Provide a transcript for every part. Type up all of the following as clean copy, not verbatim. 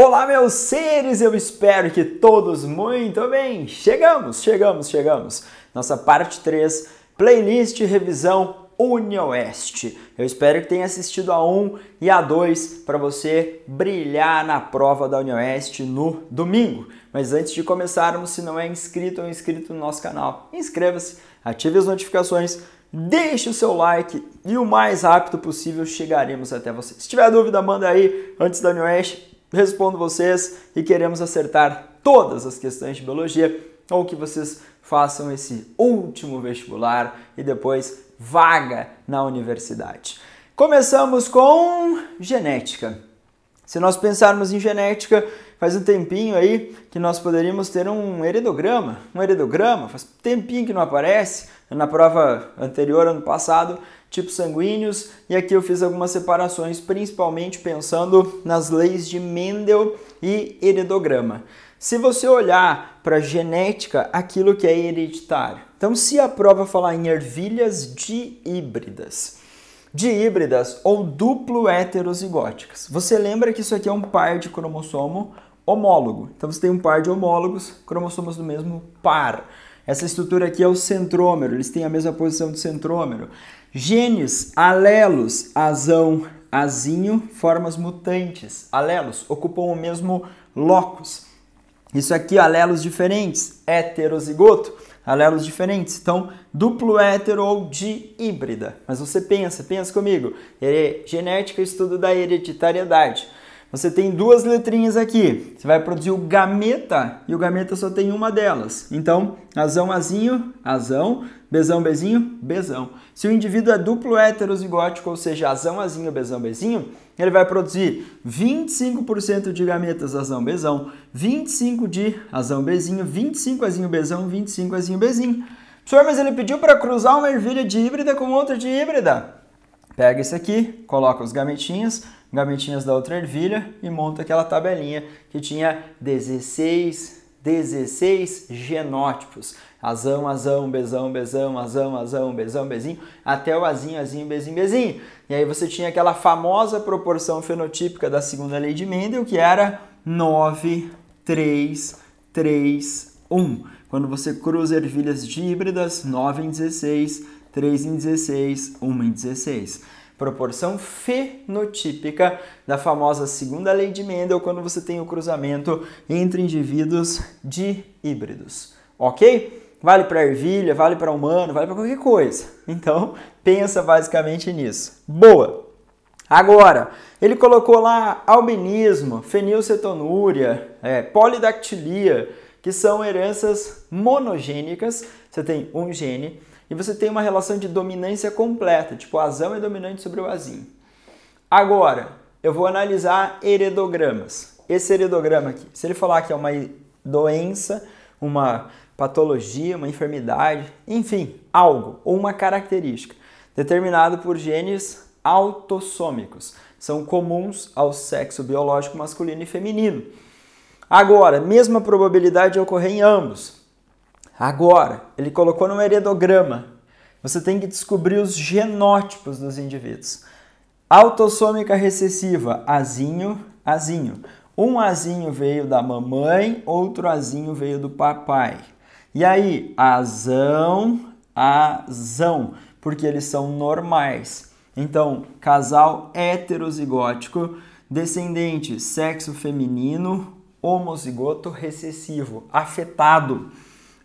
Olá, meus seres, eu espero que todos muito bem. Chegamos. Nossa parte 3, playlist revisão UniOeste. Eu espero que tenha assistido a 1 e a 2 para você brilhar na prova da UniOeste no domingo. Mas antes de começarmos, se não é inscrito ou inscrito no nosso canal, inscreva-se, ative as notificações, deixe o seu like e o mais rápido possível chegaremos até você. Se tiver dúvida, manda aí antes da UniOeste. Respondo vocês e queremos acertar todas as questões de biologia ou que vocês façam esse último vestibular e depois vaga na universidade. Começamos com genética. Se nós pensarmos em genética, faz um tempinho aí que nós poderíamos ter um heredograma. Faz tempinho que não aparece. Na prova anterior, ano passado, tipos sanguíneos, e aqui eu fiz algumas separações, principalmente pensando nas leis de Mendel e heredograma. Se você olhar para genética, aquilo que é hereditário. Então, se a prova falar em ervilhas dihíbridas ou duplo heterozigóticas, você lembra que isso aqui é um par de cromossomo homólogo. Então, você tem um par de homólogos, cromossomos do mesmo par. Essa estrutura aqui é o centrômero, eles têm a mesma posição de centrômero. Genes, alelos, azão, azinho, formas mutantes. Alelos ocupam o mesmo locus. Isso aqui, alelos diferentes, heterozigoto, alelos diferentes. Então, duplo hétero ou dihíbrida. Mas você pensa comigo, genética, estudo da hereditariedade. Você tem duas letrinhas aqui, você vai produzir o gameta e o gameta só tem uma delas. Então, azão, azinho, azão, bezão, bezinho, bezão. Se o indivíduo é duplo heterozigótico, ou seja, azão, azinho, bezão, bezinho, ele vai produzir 25% de gametas azão, bezão, 25% de azão, bezinho, 25% azinho, bezão, 25% azinho, bezinho. Senhor, mas ele pediu para cruzar uma ervilha dihíbrida com outra dihíbrida. Pega esse aqui, coloca os gametinhas da outra ervilha e monta aquela tabelinha que tinha 16 genótipos. Azão, azão, bezão, bezão, azão, azão, bezão, bezinho, até o azinho, azinho, bezinho, bezinho. E aí você tinha aquela famosa proporção fenotípica da segunda lei de Mendel, que era 9, 3, 3, 1. Quando você cruza ervilhas dihíbridas, 9 em 16, 3 em 16, 1 em 16. Proporção fenotípica da famosa segunda lei de Mendel quando você tem o cruzamento entre indivíduos dihíbridos. Ok? Vale para ervilha, vale para humano, vale para qualquer coisa. Então, pensa basicamente nisso. Boa! Agora, ele colocou lá albinismo, fenilcetonúria, polidactilia, que são heranças monogênicas. Você tem um gene e você tem uma relação de dominância completa, tipo o azão é dominante sobre o azinho. Agora, eu vou analisar heredogramas. Esse heredograma aqui, se ele falar que é uma doença, uma patologia, uma enfermidade, enfim, algo ou uma característica determinado por genes autossômicos, são comuns ao sexo biológico masculino e feminino. Agora, mesma probabilidade de ocorrer em ambos. Agora, ele colocou no heredograma. Você tem que descobrir os genótipos dos indivíduos. Autossômica recessiva, azinho, azinho. Um azinho veio da mamãe, outro azinho veio do papai. E aí, azão, azão, porque eles são normais. Então, casal heterozigótico, descendente, sexo feminino, homozigoto recessivo, afetado.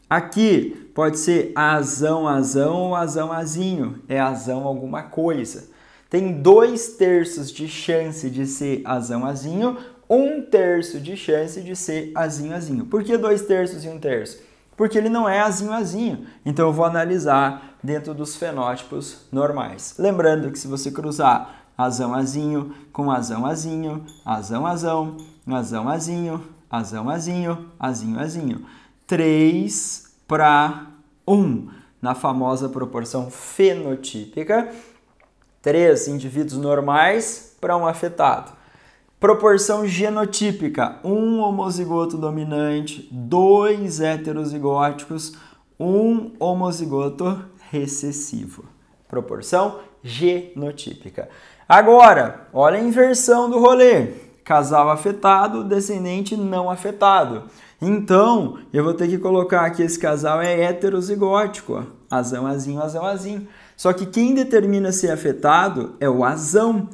Aqui pode ser azão, azão ou azão, azinho. É azão alguma coisa. Tem 2/3 de chance de ser azão, azinho, 1/3 de chance de ser azinho, azinho. Por que 2/3 e 1/3? Porque ele não é azinho, azinho. Então eu vou analisar dentro dos fenótipos normais. Lembrando que se você cruzar azão, azinho com azão, azinho, azão, azão, azão, azinho, azão, azinho, azinho, azinho. 3 para 1, na famosa proporção fenotípica. 3 indivíduos normais para um afetado. Proporção genotípica, 1 homozigoto dominante, 2 heterozigóticos, 1 homozigoto recessivo. Proporção genotípica. Agora, olha a inversão do rolê. casal afetado, descendente não afetado. Então, eu vou ter que colocar que esse casal é heterozigótico, ó. Azão, azinho, azão, azinho. Só que quem determina se é afetado é o azão.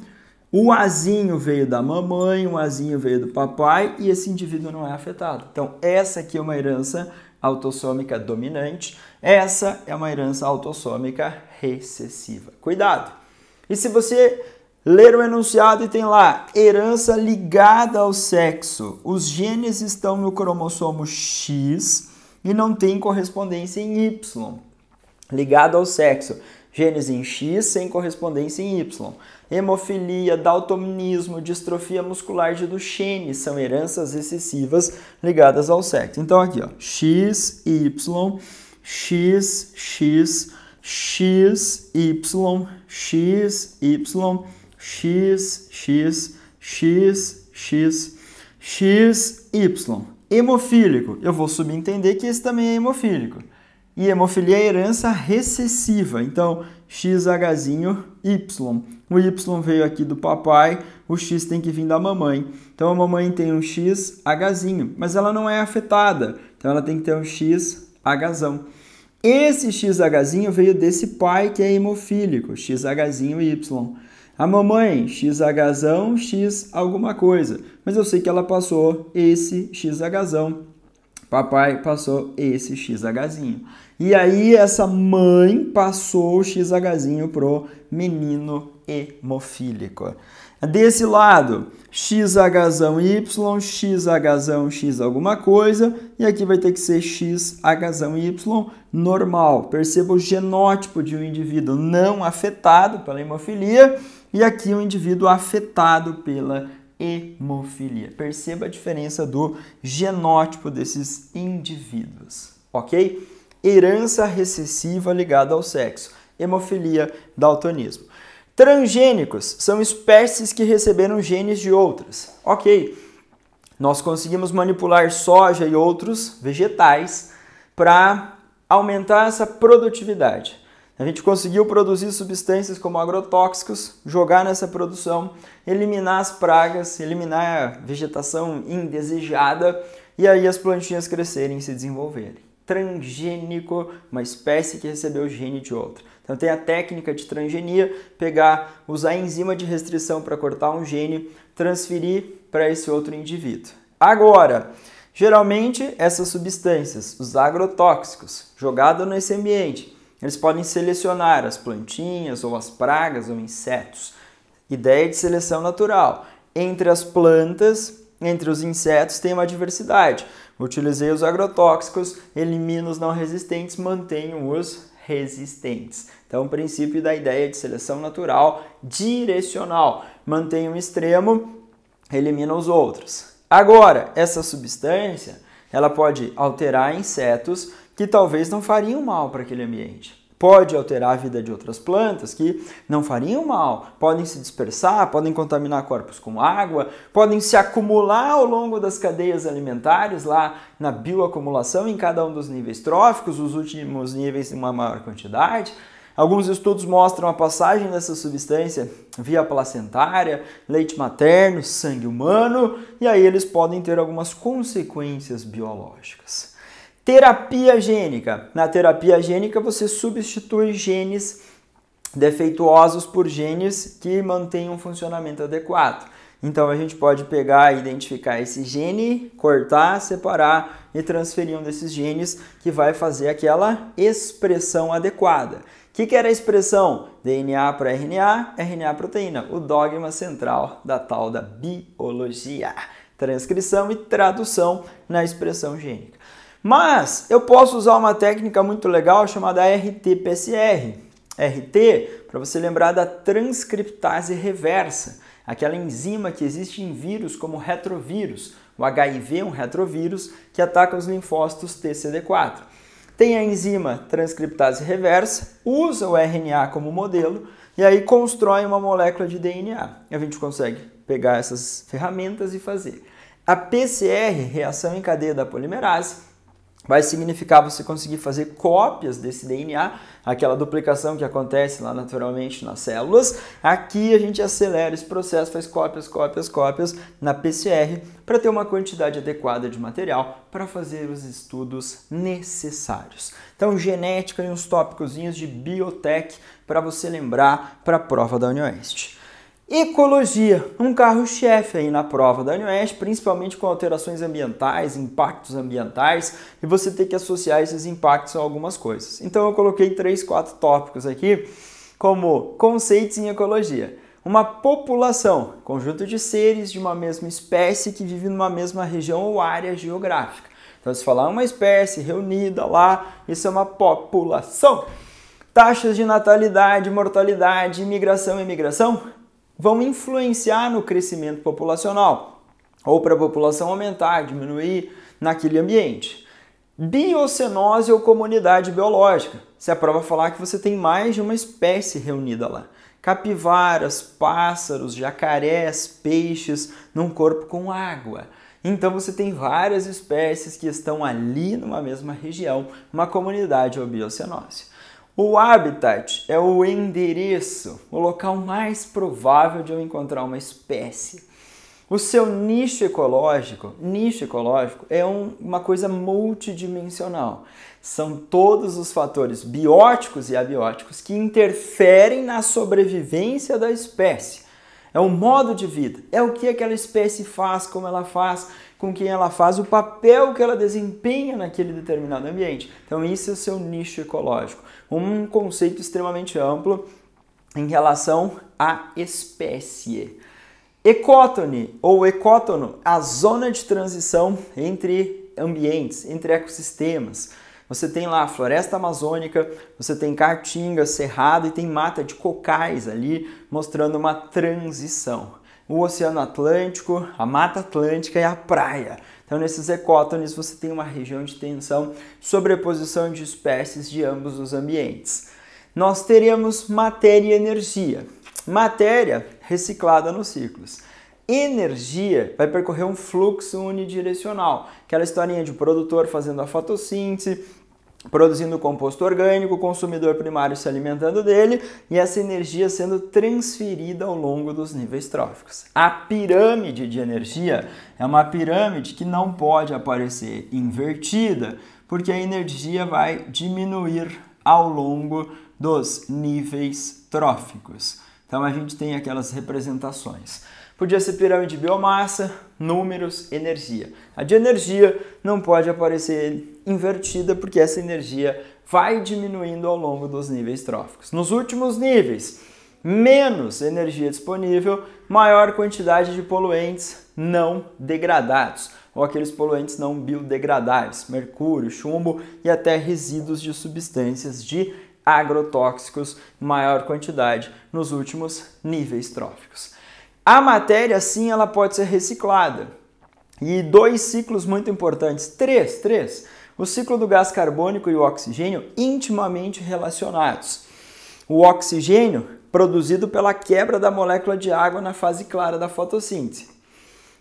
O azinho veio da mamãe, o azinho veio do papai e esse indivíduo não é afetado. Então, essa aqui é uma herança autossômica dominante, essa é uma herança autossômica recessiva. Cuidado! E se você ler o enunciado e tem lá herança ligada ao sexo, os genes estão no cromossomo X e não tem correspondência em Y. Ligado ao sexo, genes em X sem correspondência em Y. Hemofilia, daltonismo, distrofia muscular de Duchenne são heranças recessivas ligadas ao sexo. Então aqui, ó, X, Y, X, X, X, Y, X, Y, X, X, X, X, X, Y. Hemofílico, eu vou subentender que esse também é hemofílico. E hemofilia é herança recessiva, então XHzinho Y. O Y veio aqui do papai, o X tem que vir da mamãe. Então a mamãe tem um XHzinho, mas ela não é afetada, então ela tem que ter um XHzão. Esse XHzinho veio desse pai que é hemofílico, XHzinho Y. A mamãe, XHzão, X alguma coisa, mas eu sei que ela passou esse XHzão. Papai passou esse XHzinho. E aí essa mãe passou o XHzinho pro menino hemofílico. Desse lado, XHzão Y, XHzão X alguma coisa, e aqui vai ter que ser XHzão Y normal. Perceba o genótipo de um indivíduo não afetado pela hemofilia e aqui um indivíduo afetado pela hemofilia. Perceba a diferença do genótipo desses indivíduos, ok? Herança recessiva ligada ao sexo, hemofilia, daltonismo. Transgênicos são espécies que receberam genes de outras, ok? Nós conseguimos manipular soja e outros vegetais para aumentar essa produtividade. A gente conseguiu produzir substâncias como agrotóxicos, jogar nessa produção, eliminar as pragas, eliminar a vegetação indesejada e aí as plantinhas crescerem e se desenvolverem. Transgênico, uma espécie que recebeu o gene de outra. Então tem a técnica de transgenia, usar a enzima de restrição para cortar um gene, transferir para esse outro indivíduo. Agora, geralmente essas substâncias, os agrotóxicos, jogados nesse ambiente, eles podem selecionar as plantinhas ou as pragas ou insetos. Ideia de seleção natural. Entre as plantas, entre os insetos, tem uma diversidade. Utilizei os agrotóxicos, elimino os não resistentes, mantenho os resistentes. Então, o princípio da ideia de seleção natural direcional. Mantenho um extremo, elimina os outros. Agora, essa substância, ela pode alterar insetos que talvez não fariam mal para aquele ambiente. Pode alterar a vida de outras plantas que não fariam mal, podem se dispersar, podem contaminar corpos com água, podem se acumular ao longo das cadeias alimentares, lá na bioacumulação em cada um dos níveis tróficos, os últimos níveis em uma maior quantidade. Alguns estudos mostram a passagem dessa substância via placentária, leite materno, sangue humano, e aí eles podem ter algumas consequências biológicas. Terapia gênica. Na terapia gênica você substitui genes defeituosos por genes que mantêm um funcionamento adequado. Então a gente pode pegar e identificar esse gene, cortar, separar e transferir um desses genes que vai fazer aquela expressão adequada. O que era a expressão? DNA para RNA, RNA proteína, o dogma central da tal da biologia. Transcrição e tradução na expressão gênica. Mas eu posso usar uma técnica muito legal chamada RT-PCR. RT, para você lembrar da transcriptase reversa, aquela enzima que existe em vírus como retrovírus. O HIV é um retrovírus que ataca os linfócitos TCD4. Tem a enzima transcriptase reversa, usa o RNA como modelo e aí constrói uma molécula de DNA. A gente consegue pegar essas ferramentas e fazer. A PCR, reação em cadeia da polimerase, vai significar você conseguir fazer cópias desse DNA, aquela duplicação que acontece lá naturalmente nas células. Aqui a gente acelera esse processo, faz cópias na PCR para ter uma quantidade adequada de material para fazer os estudos necessários. Então, genética e uns tópicozinhos de biotech para você lembrar para a prova da UniOeste. Ecologia, um carro-chefe aí na prova da UniOeste, principalmente com alterações ambientais, impactos ambientais, e você tem que associar esses impactos a algumas coisas. Então eu coloquei 3, 4 tópicos aqui como conceitos em ecologia. Uma população, conjunto de seres de uma mesma espécie que vive numa mesma região ou área geográfica. Então se falar uma espécie reunida lá, isso é uma população. Taxas de natalidade, mortalidade, imigração e migração vão influenciar no crescimento populacional, ou para a população aumentar, diminuir naquele ambiente. Biocenose ou comunidade biológica, se a prova falar que você tem mais de uma espécie reunida lá. Capivaras, pássaros, jacarés, peixes, num corpo com água. Então você tem várias espécies que estão ali numa mesma região, uma comunidade ou biocenose. O habitat é o endereço, o local mais provável de eu encontrar uma espécie. O seu nicho ecológico é uma coisa multidimensional. São todos os fatores bióticos e abióticos que interferem na sobrevivência da espécie. É o modo de vida, é o que aquela espécie faz, como ela faz, com quem ela faz, o papel que ela desempenha naquele determinado ambiente. Então isso é o seu nicho ecológico. Um conceito extremamente amplo em relação à espécie. Ecótone ou ecótono, a zona de transição entre ambientes, entre ecossistemas. Você tem lá a floresta amazônica, você tem caatinga, cerrado e tem mata de cocais ali, mostrando uma transição. O Oceano Atlântico, a Mata Atlântica e a praia. Então, nesses ecótones, você tem uma região de tensão, sobreposição de espécies de ambos os ambientes. Nós teremos matéria e energia. Matéria reciclada nos ciclos. Energia vai percorrer um fluxo unidirecional, aquela historinha de produtor fazendo a fotossíntese, produzindo composto orgânico, o consumidor primário se alimentando dele e essa energia sendo transferida ao longo dos níveis tróficos. A pirâmide de energia é uma pirâmide que não pode aparecer invertida, porque a energia vai diminuir ao longo dos níveis tróficos. Então a gente tem aquelas representações. Podia ser pirâmide de biomassa, números, energia. A de energia não pode aparecer invertida porque essa energia vai diminuindo ao longo dos níveis tróficos. Nos últimos níveis, menos energia disponível, maior quantidade de poluentes não degradados, ou aqueles poluentes não biodegradáveis, mercúrio, chumbo e até resíduos de substâncias de agrotóxicos, maior quantidade nos últimos níveis tróficos. A matéria, sim, ela pode ser reciclada. E 2 ciclos muito importantes, 3. O ciclo do gás carbônico e o oxigênio intimamente relacionados. O oxigênio produzido pela quebra da molécula de água na fase clara da fotossíntese.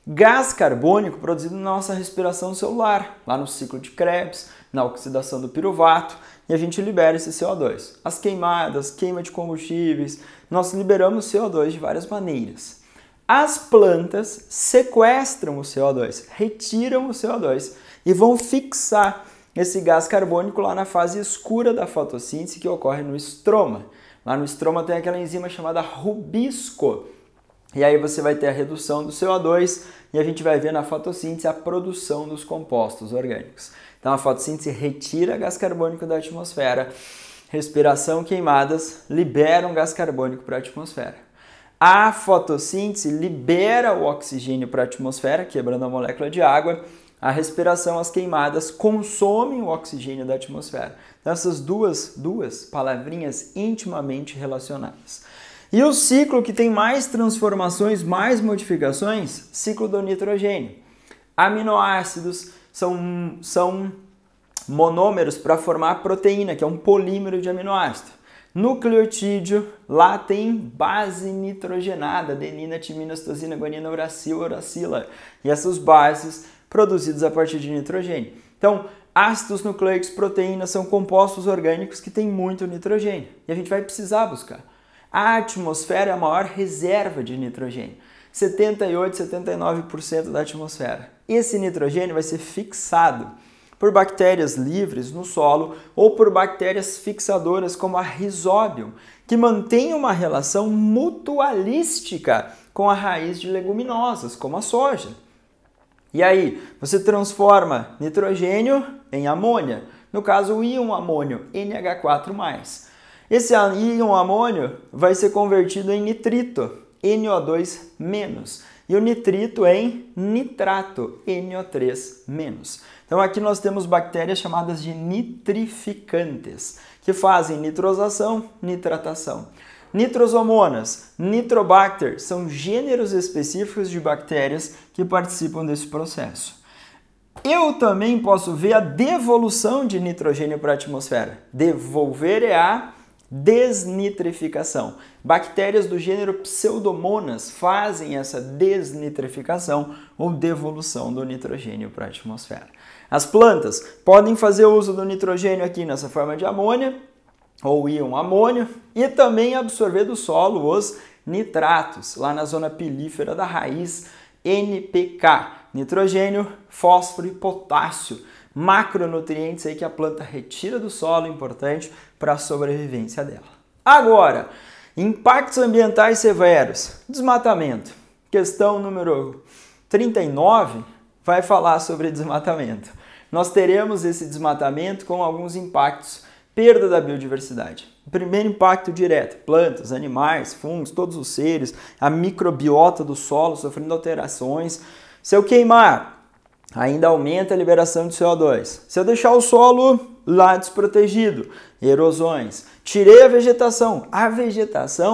Gás carbônico produzido na nossa respiração celular, lá no ciclo de Krebs, na oxidação do piruvato, e a gente libera esse CO2. As queimadas, queima de combustíveis, nós liberamos CO2 de várias maneiras. As plantas sequestram o CO2, retiram o CO2 e vão fixar esse gás carbônico lá na fase escura da fotossíntese que ocorre no estroma. Lá no estroma tem aquela enzima chamada rubisco. E aí você vai ter a redução do CO2 e a gente vai ver na fotossíntese a produção dos compostos orgânicos. Então a fotossíntese retira gás carbônico da atmosfera, respiração, queimadas liberam gás carbônico para a atmosfera. A fotossíntese libera o oxigênio para a atmosfera, quebrando a molécula de água. A respiração, as queimadas, consomem o oxigênio da atmosfera. Então, essas duas palavrinhas intimamente relacionadas. E o ciclo que tem mais transformações, mais modificações, ciclo do nitrogênio. Aminoácidos são monômeros para formar proteína, que é um polímero de aminoácido. Nucleotídeo, lá tem base nitrogenada, adenina, timina, citosina, guanina, uracila. E essas bases produzidas a partir de nitrogênio. Então, ácidos nucleicos, proteínas são compostos orgânicos que têm muito nitrogênio e a gente vai precisar buscar. A atmosfera é a maior reserva de nitrogênio, 78, 79% da atmosfera. Esse nitrogênio vai ser fixado por bactérias livres no solo ou por bactérias fixadoras como a Rhizobium, que mantém uma relação mutualística com a raiz de leguminosas, como a soja. E aí, você transforma nitrogênio em amônia, no caso o íon amônio, NH4+. Esse íon amônio vai ser convertido em nitrito, NO2-, e o nitrito em nitrato, NO3-. Então aqui nós temos bactérias chamadas de nitrificantes, que fazem nitrosação, nitratação. Nitrosomonas, Nitrobacter, são gêneros específicos de bactérias que participam desse processo. Eu também posso ver a devolução de nitrogênio para a atmosfera. Devolver é a desnitrificação. Bactérias do gênero Pseudomonas fazem essa desnitrificação ou devolução do nitrogênio para a atmosfera. As plantas podem fazer uso do nitrogênio aqui nessa forma de amônia ou íon amônio e também absorver do solo os nitratos, lá na zona pilífera da raiz, NPK, nitrogênio, fósforo e potássio, macronutrientes aí que a planta retira do solo, importante para a sobrevivência dela. Agora, impactos ambientais severos, desmatamento. Questão número 39 vai falar sobre desmatamento. Nós teremos esse desmatamento com alguns impactos. Perda da biodiversidade. O primeiro impacto direto, plantas, animais, fungos, todos os seres, a microbiota do solo sofrendo alterações. Se eu queimar, ainda aumenta a liberação de CO2. Se eu deixar o solo lá desprotegido, erosões. Tirei a vegetação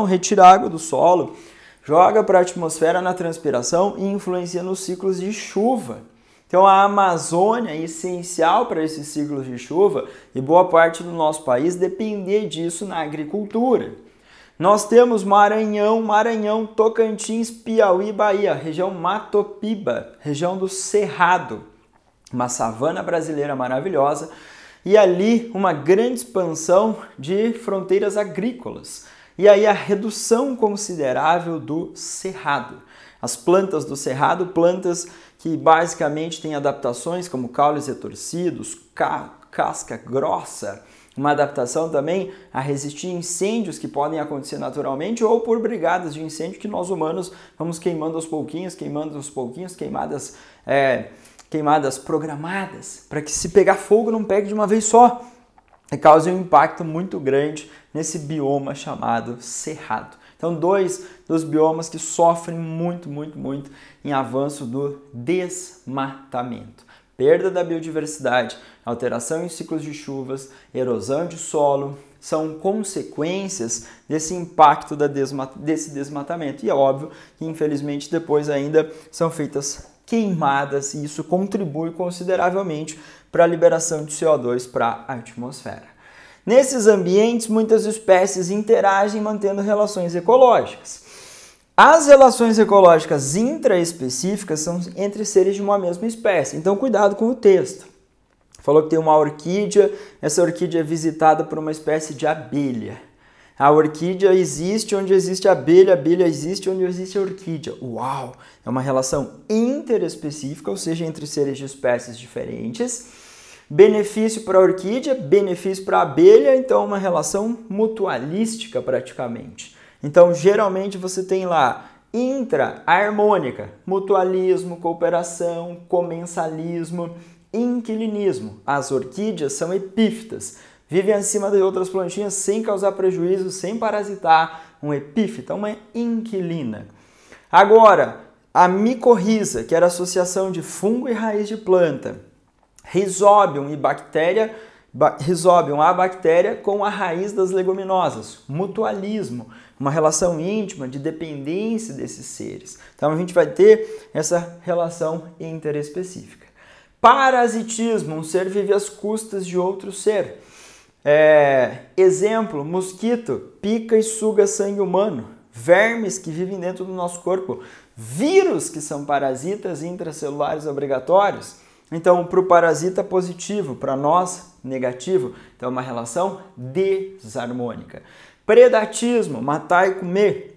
retira água do solo, joga para a atmosfera na transpiração e influencia nos ciclos de chuva. Então a Amazônia é essencial para esses ciclos de chuva e boa parte do nosso país depender disso na agricultura. Nós temos Maranhão, Tocantins, Piauí, Bahia, região Matopiba, região do Cerrado, uma savana brasileira maravilhosa e ali uma grande expansão de fronteiras agrícolas. E aí a redução considerável do cerrado. As plantas do cerrado, plantas que basicamente têm adaptações como caules retorcidos, casca grossa, uma adaptação também a resistir incêndios que podem acontecer naturalmente ou por brigadas de incêndio que nós humanos vamos queimando aos pouquinhos, queimadas programadas, para que se pegar fogo não pegue de uma vez só e cause um impacto muito grande nesse bioma chamado cerrado. Então, dois dos biomas que sofrem muito em avanço do desmatamento. Perda da biodiversidade, alteração em ciclos de chuvas, erosão de solo, são consequências desse impacto desse desmatamento. E é óbvio que, infelizmente, depois ainda são feitas queimadas e isso contribui consideravelmente para a liberação de CO2 para a atmosfera. Nesses ambientes, muitas espécies interagem mantendo relações ecológicas. As relações ecológicas intraespecíficas são entre seres de uma mesma espécie, então cuidado com o texto. Falou que tem uma orquídea, essa orquídea é visitada por uma espécie de abelha. A orquídea existe onde existe a abelha existe onde existe a orquídea. Uau! É uma relação interespecífica, ou seja, entre seres de espécies diferentes. Benefício para a orquídea, benefício para a abelha, então uma relação mutualística praticamente. Então, geralmente você tem lá intra-harmônica, mutualismo, cooperação, comensalismo, inquilinismo. As orquídeas são epífitas, vivem acima de outras plantinhas sem causar prejuízo, sem parasitar. Um epífita, uma inquilina. Agora, a micorriza, que era a associação de fungo e raiz de planta. Rhizobium e bactéria, Rhizobium, a bactéria com a raiz das leguminosas, mutualismo, uma relação íntima de dependência desses seres. Então a gente vai ter essa relação interespecífica. Parasitismo, um ser vive às custas de outro ser. Exemplo, mosquito, pica e suga sangue humano. Vermes que vivem dentro do nosso corpo. Vírus que são parasitas intracelulares obrigatórios. Então, para o parasita positivo, para nós negativo. Então, é uma relação desarmônica. Predatismo, matar e comer.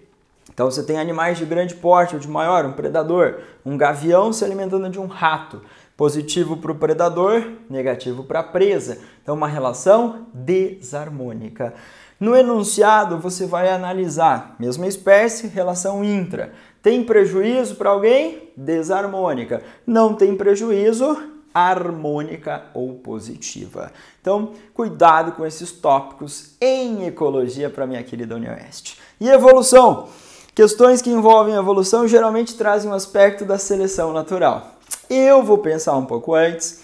Então, você tem animais de grande porte ou de maior, um predador. Um gavião se alimentando de um rato. Positivo para o predador, negativo para a presa. Então, uma relação desarmônica. No enunciado, você vai analisar, mesma espécie, relação intra. Tem prejuízo para alguém? Desarmônica. Não tem prejuízo? Harmônica ou positiva. Então, cuidado com esses tópicos em ecologia para minha querida UniOeste. E evolução? Questões que envolvem evolução geralmente trazem um aspecto da seleção natural. Eu vou pensar um pouco antes.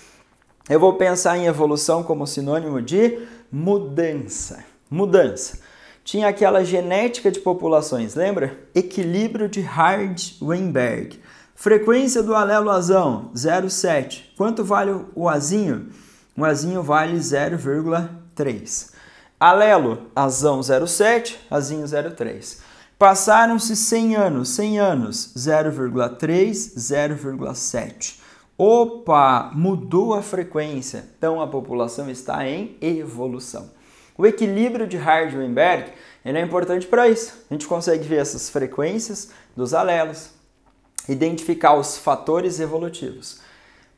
Eu vou pensar em evolução como sinônimo de mudança. Mudança. Tinha aquela genética de populações, lembra? Equilíbrio de Hardy-Weinberg. Frequência do alelo azão, 0,7. Quanto vale o azinho? O azinho vale 0,3. Alelo, azão 0,7, azinho 0,3. Passaram-se 100 anos, 0,3, 0,7. Opa, mudou a frequência, então a população está em evolução. O equilíbrio de Hardy-Weinberg é importante para isso. A gente consegue ver essas frequências dos alelos, identificar os fatores evolutivos.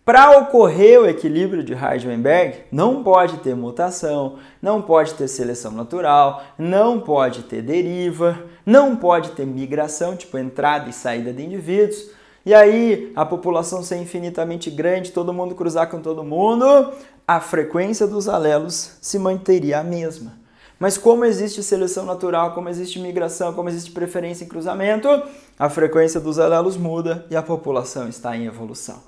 Para ocorrer o equilíbrio de Hardy-Weinberg, não pode ter mutação, não pode ter seleção natural, não pode ter deriva, não pode ter migração, tipo entrada e saída de indivíduos. E aí, a população ser infinitamente grande, todo mundo cruzar com todo mundo, a frequência dos alelos se manteria a mesma. Mas como existe seleção natural, como existe migração, como existe preferência em cruzamento, a frequência dos alelos muda e a população está em evolução.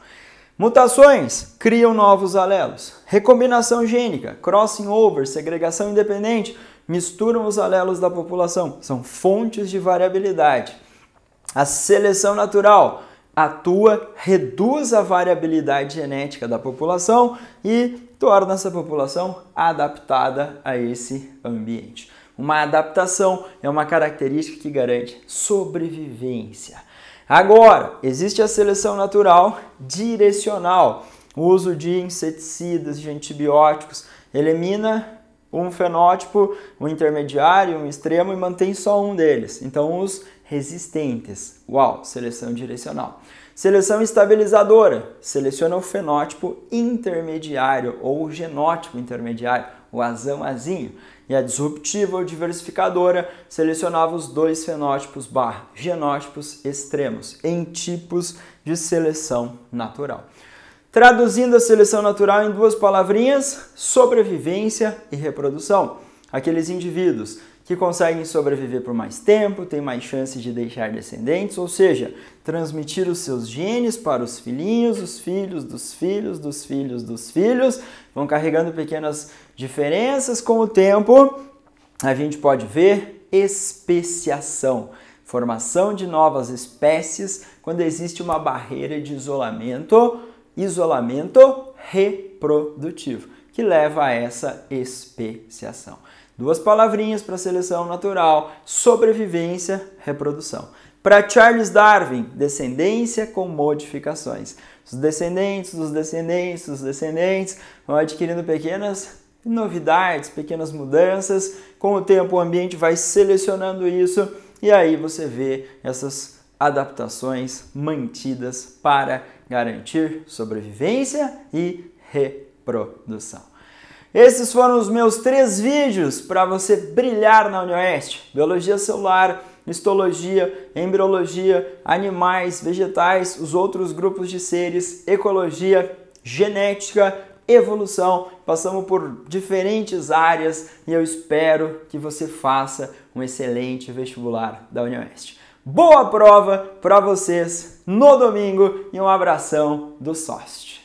Mutações criam novos alelos. Recombinação gênica, crossing over, segregação independente, misturam os alelos da população. São fontes de variabilidade. A seleção natural atua, reduz a variabilidade genética da população e torna essa população adaptada a esse ambiente. Uma adaptação é uma característica que garante sobrevivência. Agora, existe a seleção natural direcional. O uso de inseticidas, de antibióticos, elimina um fenótipo, um intermediário, um extremo e mantém só um deles. Então, os resistentes. Uau, seleção direcional. Seleção estabilizadora. Seleciona o fenótipo intermediário ou o genótipo intermediário, o azão, azinho. E a disruptiva ou diversificadora selecionava os dois fenótipos / genótipos extremos em tipos de seleção natural. Traduzindo a seleção natural em duas palavrinhas, sobrevivência e reprodução. Aqueles indivíduos que conseguem sobreviver por mais tempo, têm mais chances de deixar descendentes, ou seja, transmitir os seus genes para os filhinhos, os filhos dos filhos, dos filhos dos filhos, vão carregando pequenas diferenças com o tempo. A gente pode ver especiação, formação de novas espécies quando existe uma barreira de isolamento reprodutivo, que leva a essa especiação. Duas palavrinhas para seleção natural, sobrevivência, reprodução. Para Charles Darwin, descendência com modificações. Os descendentes dos descendentes dos descendentes vão adquirindo pequenas novidades, pequenas mudanças. Com o tempo o ambiente vai selecionando isso e aí você vê essas adaptações mantidas para garantir sobrevivência e reprodução. Esses foram os meus 3 vídeos para você brilhar na UniOeste. Biologia celular, histologia, embriologia, animais, vegetais, os outros grupos de seres, ecologia, genética, evolução. Passamos por diferentes áreas e eu espero que você faça um excelente vestibular da UniOeste. Boa prova para vocês no domingo e um abração do SOST.